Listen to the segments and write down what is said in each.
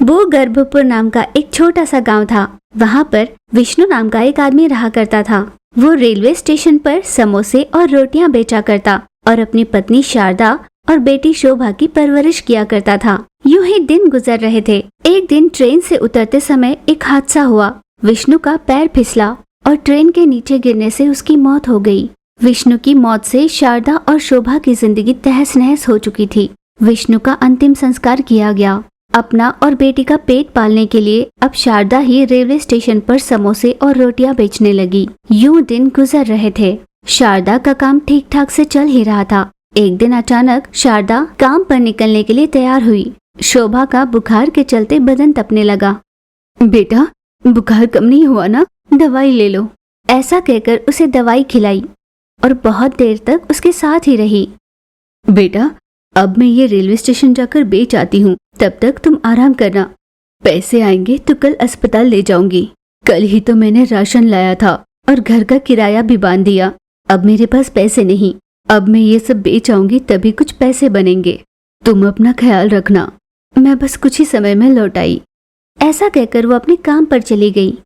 वो गर्भपुर नाम का एक छोटा सा गांव था। वहाँ पर विष्णु नाम का एक आदमी रहा करता था। वो रेलवे स्टेशन पर समोसे और रोटियां बेचा करता और अपनी पत्नी शारदा और बेटी शोभा की परवरिश किया करता था। यूं ही दिन गुजर रहे थे। एक दिन ट्रेन से उतरते समय एक हादसा हुआ। विष्णु का पैर फिसला और ट्रेन के नीचे गिरने से उसकी मौत हो गई। विष्णु की मौत से शारदा और शोभा की जिंदगी तहस नहस हो चुकी थी। विष्णु का अंतिम संस्कार किया गया। अपना और बेटी का पेट पालने के लिए अब शारदा ही रेलवे स्टेशन पर समोसे और रोटियां बेचने लगी। यूं दिन गुजर रहे थे। शारदा का काम ठीक ठाक से चल ही रहा था। एक दिन अचानक शारदा काम पर निकलने के लिए तैयार हुई। शोभा का बुखार के चलते बदन तपने लगा। बेटा, बुखार कम नहीं हुआ ना? दवाई ले लो। ऐसा कहकर उसे दवाई खिलाई और बहुत देर तक उसके साथ ही रही। बेटा, अब मैं ये रेलवे स्टेशन जाकर बेच आती हूँ, तब तक तुम आराम करना। पैसे आएंगे तो कल अस्पताल ले जाऊंगी। कल ही तो मैंने राशन लाया था और घर का किराया भी बांध दिया। अब मेरे पास पैसे नहीं। अब मैं ये सब बेच आऊंगी तभी कुछ पैसे बनेंगे। तुम अपना ख्याल रखना। मैं बस कुछ ही समय में लौट आई। ऐसा कहकर वो अपने काम पर चली गई।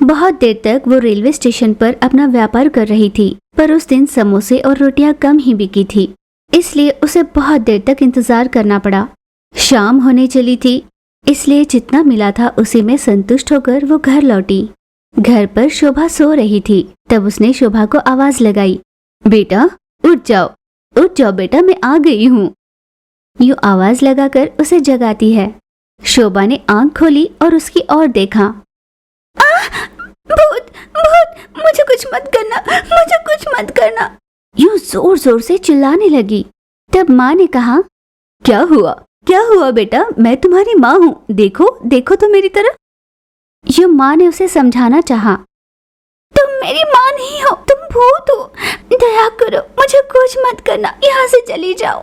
बहुत देर तक वो रेलवे स्टेशन पर अपना व्यापार कर रही थी, पर उस दिन समोसे और रोटियां कम ही बिकी थी, इसलिए उसे बहुत देर तक इंतजार करना पड़ा। शाम होने चली थी, इसलिए जितना मिला था उसी में संतुष्ट होकर वो घर लौटी। घर पर शोभा सो रही थी। तब उसने शोभा को आवाज लगाई, बेटा उठ जाओ बेटा, मैं आ गई हूँ। यूं आवाज लगाकर उसे जगाती है। शोभा ने आंख खोली और उसकी ओर देखा। भूत भूत, मुझे कुछ मत करना। यूं जोर जोर से चिल्लाने लगी। तब माँ ने कहा, क्या हुआ बेटा? मैं तुम्हारी माँ हूँ, देखो तो मेरी तरफ। यूं माँ ने उसे समझाना चाहा। तुम मेरी माँ नहीं हो, तुम भूत हो। दया करो, मुझे कुछ मत करना, यहाँ से चली जाओ।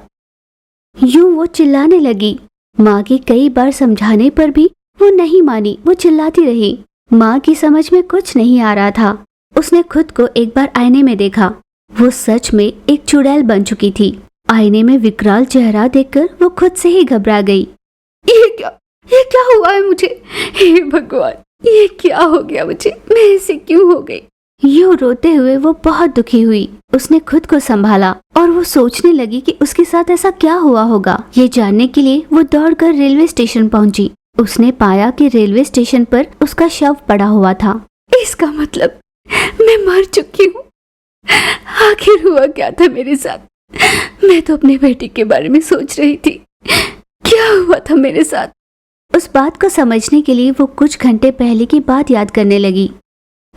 यूं वो चिल्लाने लगी। माँ के कई बार समझाने पर भी वो नहीं मानी। वो चिल्लाती रही। माँ की समझ में कुछ नहीं आ रहा था। उसने खुद को एक बार आईने में देखा। वो सच में एक चुड़ैल बन चुकी थी। आईने में विकराल चेहरा देखकर वो खुद से ही घबरा गई। ये क्या हुआ है मुझे? हे भगवान, ये क्या हो गया मुझे? मैं ऐसे क्यों हो गई? यूं रोते हुए वो बहुत दुखी हुई। उसने खुद को संभाला और वो सोचने लगी कि उसके साथ ऐसा क्या हुआ होगा। ये जानने के लिए वो दौड़कर रेलवे स्टेशन पहुंची। उसने पाया कि रेलवे स्टेशन पर उसका शव पड़ा हुआ था। इसका मतलब मैं मर चुकी हूँ। आखिर हुआ क्या था मेरे साथ? मैं तो अपनी बेटी के बारे में सोच रही थी। क्या हुआ था मेरे साथ? उस बात को समझने के लिए वो कुछ घंटे पहले की बात याद करने लगी।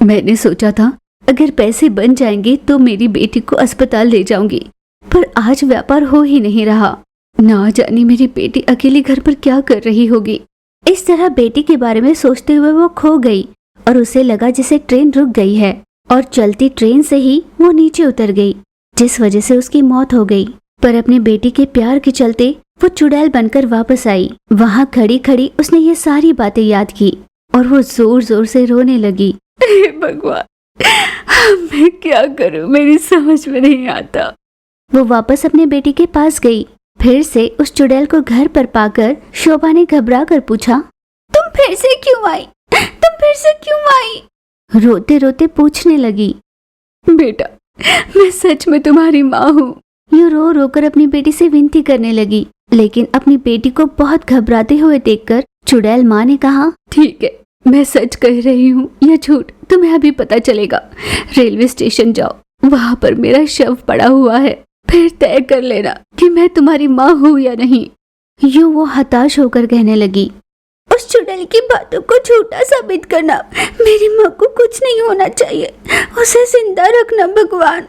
मैंने सोचा था अगर पैसे बन जाएंगे तो मेरी बेटी को अस्पताल ले जाऊंगी, पर आज व्यापार हो ही नहीं रहा। ना जाने मेरी बेटी अकेली घर पर क्या कर रही होगी। इस तरह बेटी के बारे में सोचते हुए वो खो गई और उसे लगा जैसे ट्रेन रुक गई है और चलती ट्रेन से ही वो नीचे उतर गई, जिस वजह से उसकी मौत हो गई। पर अपनी बेटी के प्यार के चलते वो चुड़ैल बनकर वापस आई। वहाँ खड़ी खड़ी उसने ये सारी बातें याद की और वो जोर जोर से रोने लगी। हे भगवान, मैं क्या करूं? मेरी समझ में नहीं आता। वो वापस अपने बेटी के पास गई। फिर से उस चुड़ैल को घर पर पाकर शोभा ने घबरा कर पूछा, तुम फिर से क्यों आई? रोते रोते पूछने लगी। बेटा, मैं सच में तुम्हारी माँ हूँ। यूं रो रोकर अपनी बेटी से विनती करने लगी, लेकिन अपनी बेटी को बहुत घबराते हुए देखकर चुड़ैल माँ ने कहा, ठीक है, मैं सच कह रही हूँ या झूठ तुम्हें अभी पता चलेगा। रेलवे स्टेशन जाओ, वहाँ पर मेरा शव पड़ा हुआ है, फिर तय कर लेना कि मैं तुम्हारी माँ हूँ या नहीं। यूं वो हताश होकर कहने लगी, उस चुड़ैल की बातों को झूठा साबित करना। मेरी माँ को कुछ नहीं होना चाहिए, उसे जिंदा रखना भगवान।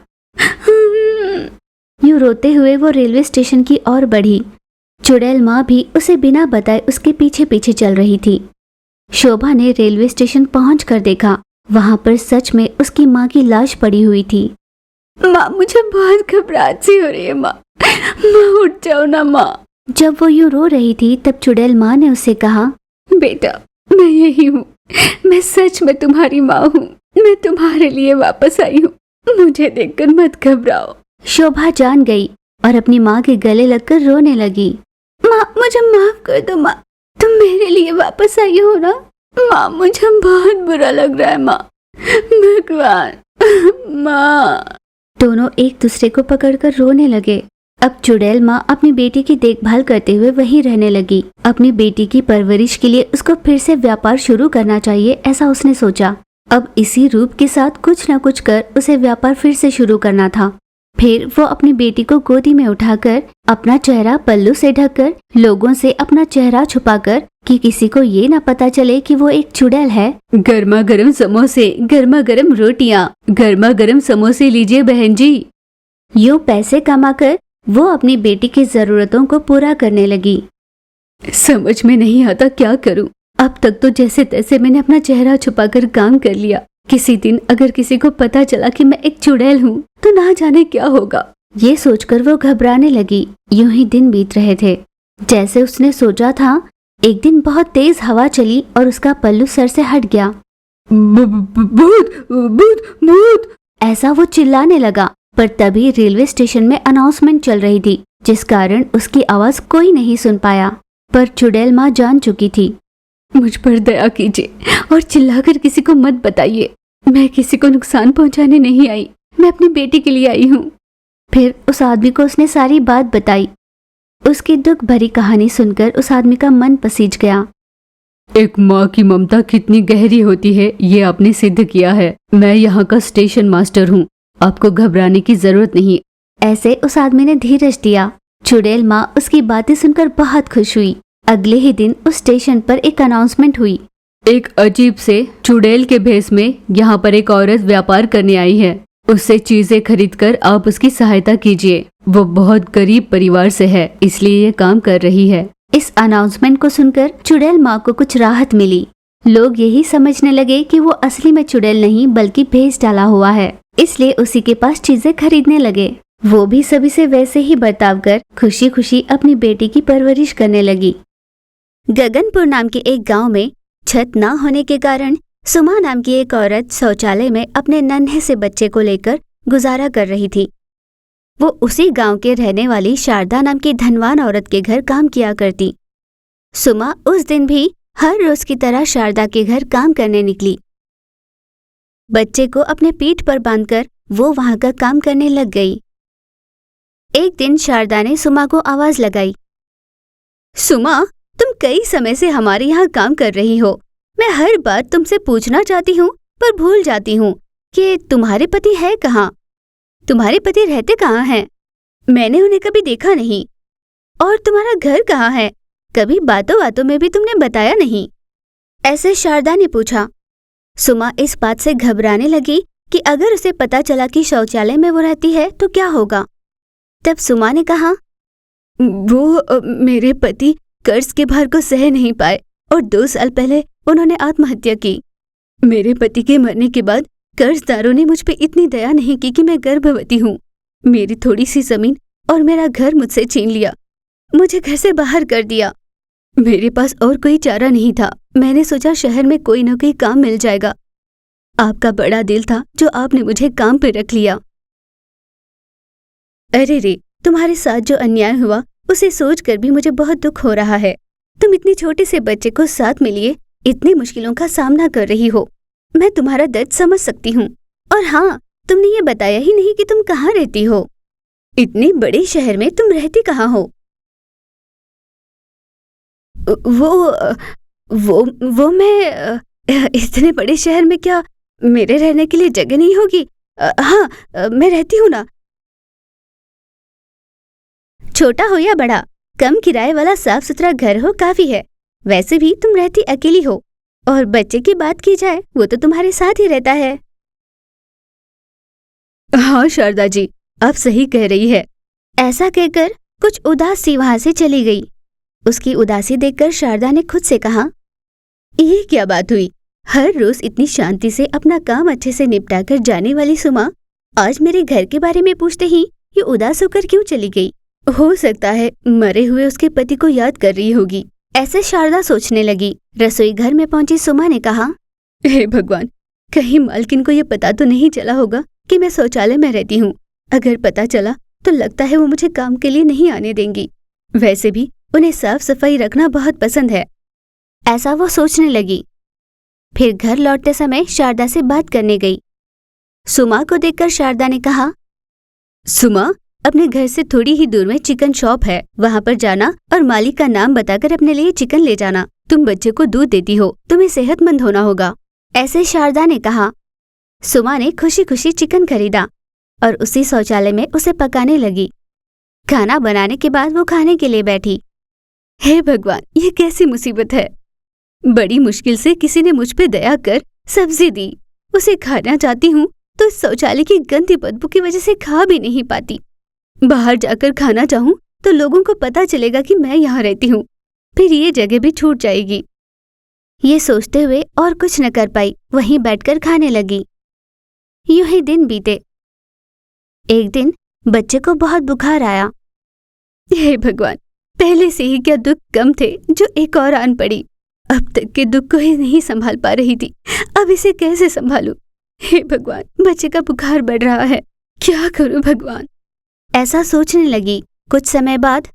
यूं रोते हुए वो रेलवे स्टेशन की ओर बढ़ी। चुड़ैल माँ भी उसे बिना बताए उसके पीछे पीछे चल रही थी। शोभा ने रेलवे स्टेशन पहुंचकर देखा, वहां पर सच में उसकी माँ की लाश पड़ी हुई थी। माँ, मुझे बहुत घबराहट सी हो रही है। माँ, उठ जाओ ना माँ। जब वो यूं रो रही थी तब चुड़ैल माँ ने उससे कहा, बेटा, मैं यही हूँ। मैं सच में तुम्हारी माँ हूँ। मैं तुम्हारे लिए वापस आई हूँ। मुझे देखकर मत घबराओ। शोभा जान गई और अपनी माँ के गले लगकर रोने लगी। माँ, मुझे माफ कर दो माँ, तुम मेरे लिए वापस आई हो ना? माँ, मुझे बहुत बुरा लग रहा है माँ। भगवान, माँ। दोनों एक दूसरे को पकड़कर रोने लगे। अब चुड़ैल माँ अपनी बेटी की देखभाल करते हुए वहीं रहने लगी। अपनी बेटी की परवरिश के लिए उसको फिर से व्यापार शुरू करना चाहिए, ऐसा उसने सोचा। अब इसी रूप के साथ कुछ न कुछ कर उसे व्यापार फिर से शुरू करना था। फिर वो अपनी बेटी को गोदी में उठाकर अपना चेहरा पल्लू से ढककर लोगों से अपना चेहरा छुपाकर कि किसी को ये न पता चले कि वो एक चुड़ैल है। गर्मा गर्म समोसे, गर्मा गर्म रोटियां, गर्मा गर्म समोसे लीजिए बहन जी। यूं पैसे कमाकर वो अपनी बेटी की जरूरतों को पूरा करने लगी। समझ में नहीं आता क्या करूं। अब तक तो जैसे तैसे मैंने अपना चेहरा छुपाकर काम कर लिया। किसी दिन अगर किसी को पता चला कि मैं एक चुड़ैल हूँ तो ना जाने क्या होगा। ये सोचकर वो घबराने लगी। यूं ही दिन बीत रहे थे। जैसे उसने सोचा था, एक दिन बहुत तेज हवा चली और उसका पल्लू सर से हट गया। भूत, भूत, भूत, ऐसा वो चिल्लाने लगा। पर तभी रेलवे स्टेशन में अनाउंसमेंट चल रही थी, जिस कारण उसकी आवाज कोई नहीं सुन पाया। पर चुड़ैल माँ जान चुकी थी। मुझ पर दया कीजिए और चिल्लाकर किसी को मत बताइए। मैं किसी को नुकसान पहुंचाने नहीं आई, मैं अपनी बेटी के लिए आई हूँ। फिर उस आदमी को उसने सारी बात बताई। उसकी दुख भरी कहानी सुनकर उस आदमी का मन पसीज गया। एक माँ की ममता कितनी गहरी होती है, ये आपने सिद्ध किया है। मैं यहाँ का स्टेशन मास्टर हूँ, आपको घबराने की जरूरत नहीं। ऐसे उस आदमी ने धीरज दिया। चुड़ैल माँ उसकी बातें सुनकर बहुत खुश हुई। अगले ही दिन उस स्टेशन पर एक अनाउंसमेंट हुई। एक अजीब से चुड़ैल के भेष में यहाँ पर एक औरत व्यापार करने आई है। उससे चीजें खरीदकर आप उसकी सहायता कीजिए। वो बहुत गरीब परिवार से है, इसलिए ये काम कर रही है। इस अनाउंसमेंट को सुनकर चुड़ैल माँ को कुछ राहत मिली। लोग यही समझने लगे कि वो असली में चुड़ैल नहीं बल्कि भेष डाला हुआ है, इसलिए उसी के पास चीजें खरीदने लगे। वो भी सभी से वैसे ही बर्ताव कर खुशी खुशी अपनी बेटी की परवरिश करने लगी। गगनपुर नाम के एक गांव में छत न होने के कारण सुमा नाम की एक औरत शौचालय में अपने नन्हे से बच्चे को लेकर गुजारा कर रही थी। वो उसी गांव के रहने वाली शारदा नाम की धनवान औरत के घर काम किया करती। सुमा उस दिन भी हर रोज की तरह शारदा के घर काम करने निकली। बच्चे को अपने पीठ पर बांधकर वो वहां का काम करने लग गई। एक दिन शारदा ने सुमा को आवाज लगाई। सुमा, तुम कई समय से हमारे यहाँ काम कर रही हो। मैं हर बार तुमसे पूछना चाहती हूँ पर भूल जाती हूँ कि तुम्हारे पति है कहाँ? तुम्हारे पति रहते कहाँ हैं? मैंने उन्हें कभी देखा नहीं। और तुम्हारा घर कहाँ है? कभी बातों बातों में भी तुमने बताया नहीं। ऐसे शारदा ने पूछा। सुमा इस बात से घबराने लगी कि अगर उसे पता चला कि शौचालय में वो रहती है तो क्या होगा। तब सुमा ने कहा, वो मेरे पति कर्ज के भार को सह नहीं पाए और 2 साल पहले उन्होंने आत्महत्या की। मेरे पति के मरने के बाद कर्जदारों ने मुझ पे इतनी दया नहीं की कि मैं गर्भवती हूँ। मेरी थोड़ी सी जमीन और मेरा घर मुझसे छीन लिया, मुझे घर से बाहर कर दिया। मेरे पास और कोई चारा नहीं था। मैंने सोचा शहर में कोई न कोई काम मिल जाएगा। आपका बड़ा दिल था जो आपने मुझे काम पे रख लिया। अरे रे, तुम्हारे साथ जो अन्याय हुआ उसे सोचकर भी मुझे बहुत दुख हो रहा है। तुम इतने छोटे से बच्चे को साथ में लिए इतनी मुश्किलों का सामना कर रही हो। मैं तुम्हारा दर्द समझ सकती हूँ। और हाँ, तुमने ये बताया ही नहीं कि तुम कहाँ रहती हो। इतने बड़े शहर में तुम रहती कहाँ हो? वो मैं इतने बड़े शहर में क्या मेरे रहने के लिए जगह नहीं होगी? हाँ, मैं रहती हूँ ना। छोटा हो या बड़ा, कम किराए वाला साफ सुथरा घर हो काफी है। वैसे भी तुम रहती अकेली हो और बच्चे की बात की जाए वो तो तुम्हारे साथ ही रहता है। हाँ शारदा जी, आप सही कह रही है। ऐसा कहकर कुछ उदास सी वहां से चली गई। उसकी उदासी देखकर शारदा ने खुद से कहा, ये क्या बात हुई? हर रोज इतनी शांति से अपना काम अच्छे से निपटा कर जाने वाली सुमा आज मेरे घर के बारे में पूछते ही ये उदास होकर क्यों चली गई? हो सकता है मरे हुए उसके पति को याद कर रही होगी। ऐसे शारदा सोचने लगी। रसोई घर में पहुंची सुमा ने कहा, हे भगवान, कहीं मालकिन को ये पता तो नहीं चला होगा कि मैं शौचालय में रहती हूँ। अगर पता चला तो लगता है वो मुझे काम के लिए नहीं आने देंगी। वैसे भी उन्हें साफ सफाई रखना बहुत पसंद है। ऐसा वो सोचने लगी। फिर घर लौटते समय शारदा से बात करने गई। सुमा को देखकर शारदा ने कहा, सुमा, अपने घर से थोड़ी ही दूर में चिकन शॉप है, वहाँ पर जाना और मालिक का नाम बताकर अपने लिए चिकन ले जाना। तुम बच्चे को दूध देती हो, तुम्हें सेहतमंद होना होगा। ऐसे शारदा ने कहा। सुमा ने खुशी खुशी चिकन खरीदा और उसी शौचालय में उसे पकाने लगी। खाना बनाने के बाद वो खाने के लिए बैठी। हे भगवान, ये कैसी मुसीबत है। बड़ी मुश्किल से किसी ने मुझ पे दया कर सब्जी दी। उसे खाना चाहती हूँ तो इस शौचालय की गंदी बदबू की वजह से खा भी नहीं पाती। बाहर जाकर खाना चाहूँ तो लोगों को पता चलेगा कि मैं यहाँ रहती हूँ, फिर ये जगह भी छूट जाएगी। ये सोचते हुए और कुछ न कर पाई, वहीं बैठकर खाने लगी। यूं ही दिन बीते। एक दिन बच्चे को बहुत बुखार आया। हे भगवान, पहले से ही क्या दुख कम थे जो एक और आन पड़ी। अब तक के दुख को ही नहीं संभाल पा रही थी, अब इसे कैसे संभालूं। हे भगवान, बच्चे का बुखार बढ़ रहा है, क्या करूं भगवान। ऐसा सोचने लगी। कुछ समय बाद,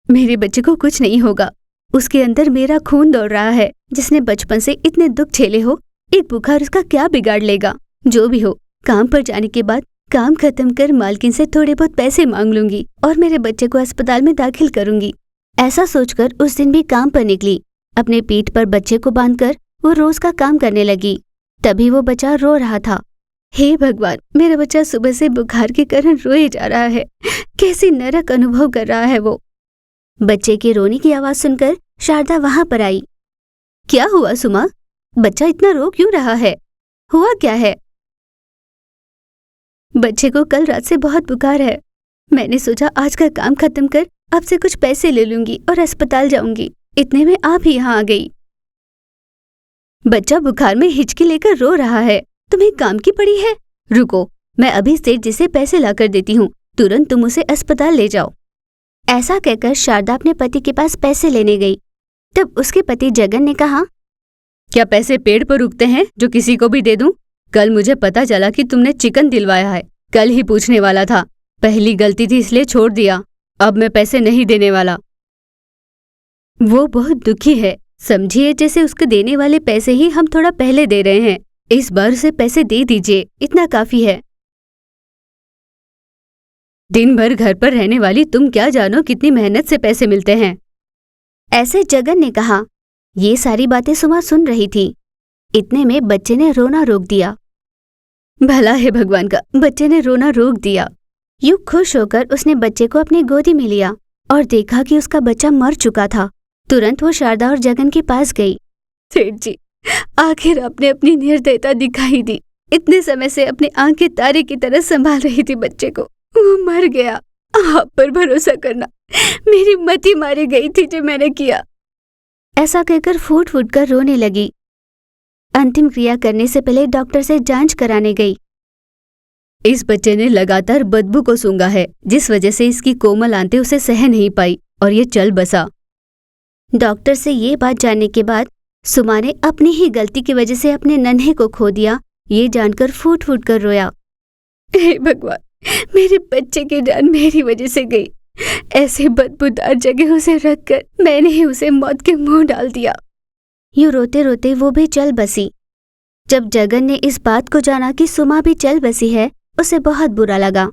मेरे बच्चे को कुछ नहीं होगा, उसके अंदर मेरा खून दौड़ रहा है। जिसने बचपन से इतने दुख झेले हो, एक बुखार उसका क्या बिगाड़ लेगा। जो भी हो, काम पर जाने के बाद काम खत्म कर मालकिन से थोड़े बहुत पैसे मांग लूंगी और मेरे बच्चे को अस्पताल में दाखिल करूंगी। ऐसा सोचकर उस दिन भी काम पर निकली। अपने पीठ पर बच्चे को बांधकर वो रोज का काम करने लगी। तभी वो बच्चा रो रहा था। हे भगवान, मेरा बच्चा सुबह से बुखार के कारण रोए जा रहा है। कैसी नरक अनुभव कर रहा है वो। बच्चे के रोने की आवाज सुनकर शारदा वहां पर आई। क्या हुआ सुमा, बच्चा इतना रो क्यों रहा है, हुआ क्या है। बच्चे को कल रात से बहुत बुखार है। मैंने सोचा आज का काम खत्म कर अब से कुछ पैसे ले लूंगी और अस्पताल जाऊंगी। इतने में आप ही यहाँ आ गई। बच्चा बुखार में हिचकी लेकर रो रहा है, तुम्हें काम की पड़ी है। रुको, मैं अभी सेठ जी से पैसे लाकर देती हूँ, तुरंत तुम उसे अस्पताल ले जाओ। ऐसा कहकर शारदा अपने पति के पास पैसे लेने गई। तब उसके पति जगन ने कहा, क्या पैसे पेड़ पर उगते हैं जो किसी को भी दे दूं? कल मुझे पता चला कि तुमने चिकन दिलवाया है, कल ही पूछने वाला था। पहली गलती थी इसलिए छोड़ दिया, अब मैं पैसे नहीं देने वाला। वो बहुत दुखी है, समझिए जैसे उसके देने वाले पैसे ही हम थोड़ा पहले दे रहे हैं। इस बार उसे पैसे दे दीजिए, इतना काफी है। दिन भर घर पर रहने वाली तुम क्या जानो कितनी मेहनत से पैसे मिलते हैं। ऐसे जगन ने कहा। ये सारी बातें सुमा सुन रही थी। इतने में बच्चे ने रोना रोक दिया। भला है भगवान का, बच्चे ने रोना रोक दिया। यूं खुश होकर उसने बच्चे को अपनी गोदी में लिया और देखा कि उसका बच्चा मर चुका था। तुरंत वो शारदा और जगन के पास गई। सेठ जी, आखिर आपने अपनी निर्दयता दिखाई दी। इतने समय से अपने आंख के तारे की तरह संभाल रही थी बच्चे को, वो मर गया। आप पर भरोसा करना, मेरी मति मारी गई थी जो मैंने किया। ऐसा कहकर फूट फूट कर रोने लगी। अंतिम क्रिया करने से पहले डॉक्टर से जांच कराने गई। इस बच्चे ने लगातार बदबू को सूंघा है, जिस वजह से इसकी कोमल आंतें उसे सह नहीं पाई और ये चल बसा। डॉक्टर से ये बात जानने के बाद सुमा ने अपनी ही गलती की वजह से अपने नन्हे को खो दिया, ये जानकर फूट फूट कर रोया। हे भगवान, मेरे बच्चे की जान मेरी वजह से गई। ऐसे बदबूदार जगह उसे रखकर मैंने ही उसे मौत के मुंह डाल दिया। यूं रोते रोते वो भी चल बसी। जब जगन ने इस बात को जाना कि सुमा भी चल बसी है, उसे बहुत बुरा लगा।